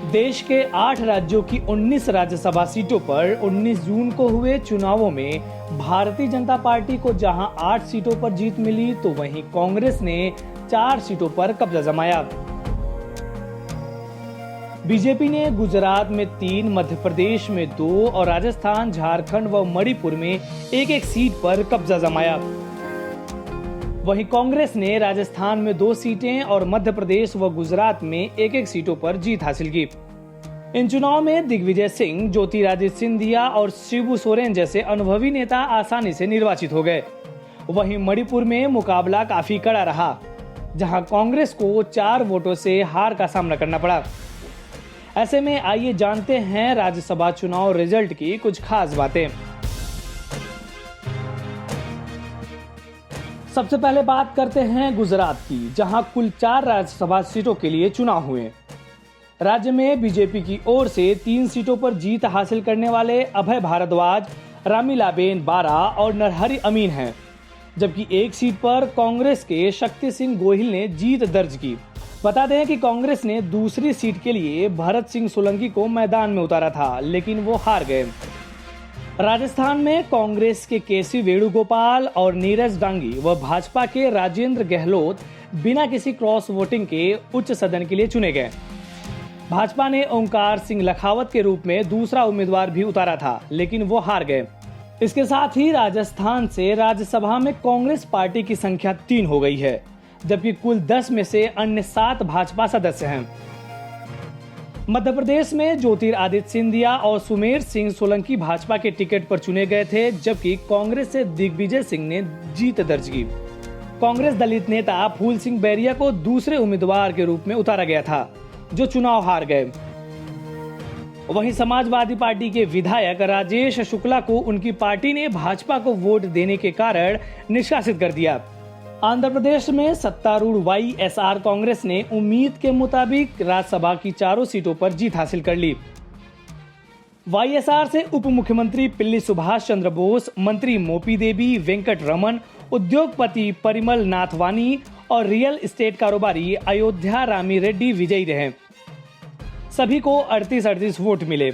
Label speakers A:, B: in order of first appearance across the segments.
A: देश के 8 राज्यों की 19 राज्यसभा सीटों पर 19 जून को हुए चुनावों में भारतीय जनता पार्टी को जहां 8 सीटों पर जीत मिली, तो वहीं कांग्रेस ने 4 सीटों पर कब्जा जमाया। बीजेपी ने गुजरात में 3, मध्य प्रदेश में 2 और राजस्थान, झारखंड व मणिपुर में एक सीट पर कब्जा जमाया। वहीं कांग्रेस ने राजस्थान में 2 सीटें और मध्य प्रदेश व गुजरात में एक सीटों पर जीत हासिल की। इन चुनाव में दिग्विजय सिंह, ज्योतिरादित्य सिंधिया और शिबू सोरेन जैसे अनुभवी नेता आसानी से निर्वाचित हो गए। वहीं मणिपुर में मुकाबला काफी कड़ा रहा, जहां कांग्रेस को 4 वोटों से हार का सामना करना पड़ा। ऐसे में आइए जानते हैं राज्यसभा चुनाव रिजल्ट की कुछ खास बातें। सबसे पहले बात करते हैं गुजरात की, जहां कुल 4 राज्यसभा सीटों के लिए चुनाव हुए। राज्य में बीजेपी की ओर से 3 सीटों पर जीत हासिल करने वाले अभय भारद्वाज, रामीलाबेन बारा और नरहरि अमीन हैं, जबकि एक सीट पर कांग्रेस के शक्ति सिंह गोहिल ने जीत दर्ज की। बता दें कि कांग्रेस ने दूसरी सीट के लिए भरत सिंह सोलंकी को मैदान में उतारा था, लेकिन वो हार गए। राजस्थान में कांग्रेस के केसी वेणुगोपाल और नीरज डांगी व भाजपा के राजेंद्र गहलोत बिना किसी क्रॉस वोटिंग के उच्च सदन के लिए चुने गए। भाजपा ने ओंकार सिंह लखावत के रूप में दूसरा उम्मीदवार भी उतारा था, लेकिन वो हार गए। इसके साथ ही राजस्थान से राज्यसभा में कांग्रेस पार्टी की संख्या 3 हो गई है, जबकि कुल 10 में से अन्य 7 भाजपा सदस्य हैं। मध्य प्रदेश में ज्योतिरादित्य सिंधिया और सुमेर सिंह सोलंकी भाजपा के टिकट पर चुने गए थे, जबकि कांग्रेस से दिग्विजय सिंह ने जीत दर्ज की। कांग्रेस दलित नेता फूल सिंह बैरिया को दूसरे उम्मीदवार के रूप में उतारा गया था, जो चुनाव हार गए। वहीं समाजवादी पार्टी के विधायक राजेश शुक्ला को उनकी पार्टी ने भाजपा को वोट देने के कारण निष्कासित कर दिया। आंध्र प्रदेश में सत्तारूढ़ वाईएसआर कांग्रेस ने उम्मीद के मुताबिक राज्यसभा की 4 सीटों पर जीत हासिल कर ली। वाईएसआर से उप मुख्यमंत्री पिल्ली सुभाष चंद्र बोस, मंत्री मोपी देवी, वेंकट रमन, उद्योगपति परिमल नाथवानी और रियल एस्टेट कारोबारी अयोध्या रामी रेड्डी विजयी रहे। सभी को 38 वोट मिले।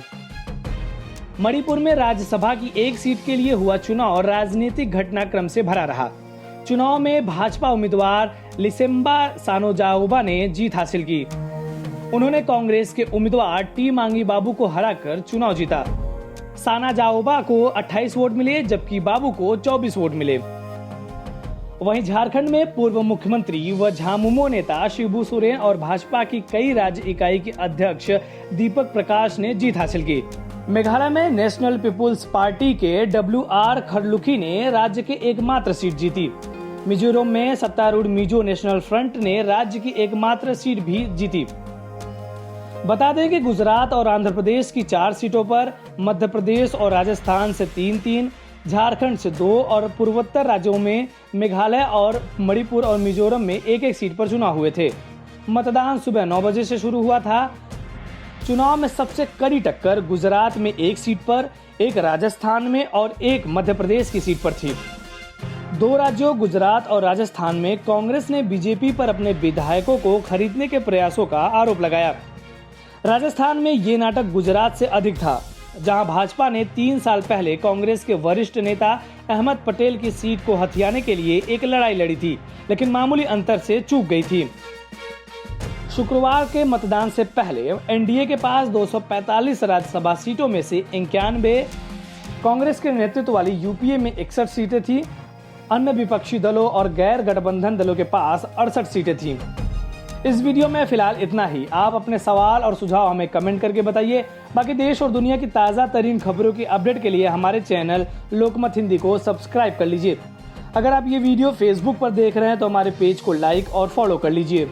A: मणिपुर में राज्यसभा की एक सीट के लिए हुआ चुनाव राजनीतिक घटनाक्रम से भरा रहा। चुनाव में भाजपा उम्मीदवार लिसेम्बा सानोजाओबा ने जीत हासिल की। उन्होंने कांग्रेस के उम्मीदवार टी मांगी बाबू को हराकर चुनाव जीता। सानाजाओबा को 28 वोट मिले, जबकि बाबू को 24 वोट मिले। वहीं झारखंड में पूर्व मुख्यमंत्री व झामुमो नेता शिबू सोरेन और भाजपा की कई राज्य इकाई के अध्यक्ष दीपक प्रकाश ने जीत हासिल की। मेघालय में नेशनल पीपुल्स पार्टी के WR खरलुखी ने राज्य के एकमात्र सीट जीती। मिजोरम में सत्तारूढ़ मिजो नेशनल फ्रंट ने राज्य की एकमात्र सीट भी जीती। बता दें कि गुजरात और आंध्र प्रदेश की 4 सीटों पर, मध्य प्रदेश और राजस्थान से 3-3, झारखंड से 2 और पूर्वोत्तर राज्यों में मेघालय और मणिपुर और मिजोरम में एक सीट पर चुनाव हुए थे। मतदान सुबह 9 बजे से शुरू हुआ था। चुनाव में सबसे कड़ी टक्कर गुजरात में 1 सीट पर, 1 राजस्थान में और 1 मध्य प्रदेश की सीट पर थी। 2 राज्यों गुजरात और राजस्थान में कांग्रेस ने बीजेपी पर अपने विधायकों को खरीदने के प्रयासों का आरोप लगाया। राजस्थान में ये नाटक गुजरात से अधिक था, जहां भाजपा ने 3 साल पहले कांग्रेस के वरिष्ठ नेता अहमद पटेल की सीट को हथियाने के लिए एक लड़ाई लड़ी थी, लेकिन मामूली अंतर से चूक गई थी। शुक्रवार के मतदान से पहले एनडीए के पास 245 राज्यसभा सीटों में से 91, कांग्रेस के नेतृत्व वाली यूपीए में 61 सीटें थी। अन्य विपक्षी दलों और गैर गठबंधन दलों के पास 68 सीटें थीं। इस वीडियो में फिलहाल इतना ही। आप अपने सवाल और सुझाव हमें कमेंट करके बताइए। बाकी देश और दुनिया की ताज़ा तरीन खबरों की अपडेट के लिए हमारे चैनल लोकमत हिंदी को सब्सक्राइब कर लीजिए। अगर आप ये वीडियो फेसबुक पर देख रहे हैं तो हमारे पेज को लाइक और फॉलो कर लीजिए।